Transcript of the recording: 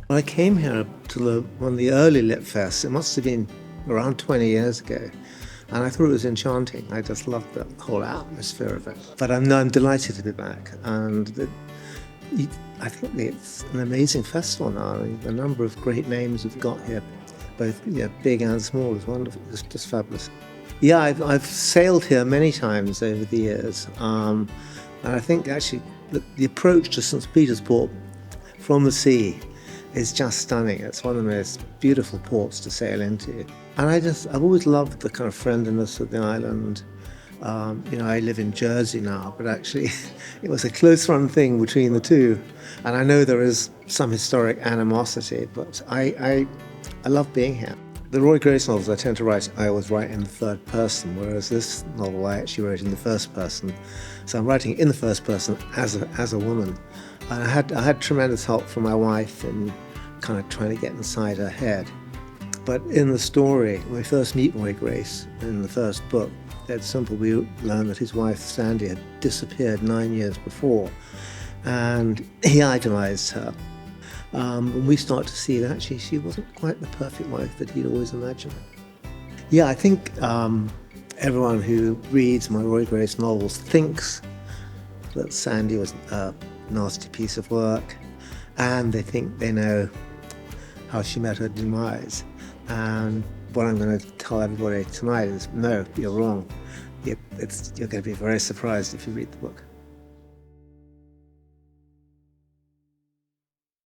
When I came here to one of the early Lit Fests, it must have been around 20 years ago, and I thought it was enchanting. I just loved the whole atmosphere of it. But I'm delighted to be back, and I think it's an amazing festival now. I mean, the number of great names we've got here, both big and small, is wonderful. It's just fabulous. Yeah, I've sailed here many times over the years, and I think actually the approach to St. Peter's Port from the sea is just stunning. It's one of the most beautiful ports to sail into. And I've always loved the kind of friendliness of the island. I live in Jersey now, but actually it was a close-run thing between the two. And I know there is some historic animosity, but I love being here. The Roy Grace novels I always write in the third person, whereas this novel I actually wrote in the first person. So I'm writing in the first person as a woman. And I had tremendous help from my wife in kind of trying to get inside her head. But in the story, when we first meet Roy Grace in the first book, it's simple. We learn that his wife Sandy had disappeared 9 years before, and he idolized her. And we start to see that actually she wasn't quite the perfect wife that he'd always imagined. Yeah, I think everyone who reads my Roy Grace novels thinks that Sandy was a nasty piece of work, and they think they know how she met her demise. And what I'm going to tell everybody tonight is, no, you're wrong. You're going to be very surprised if you read the book.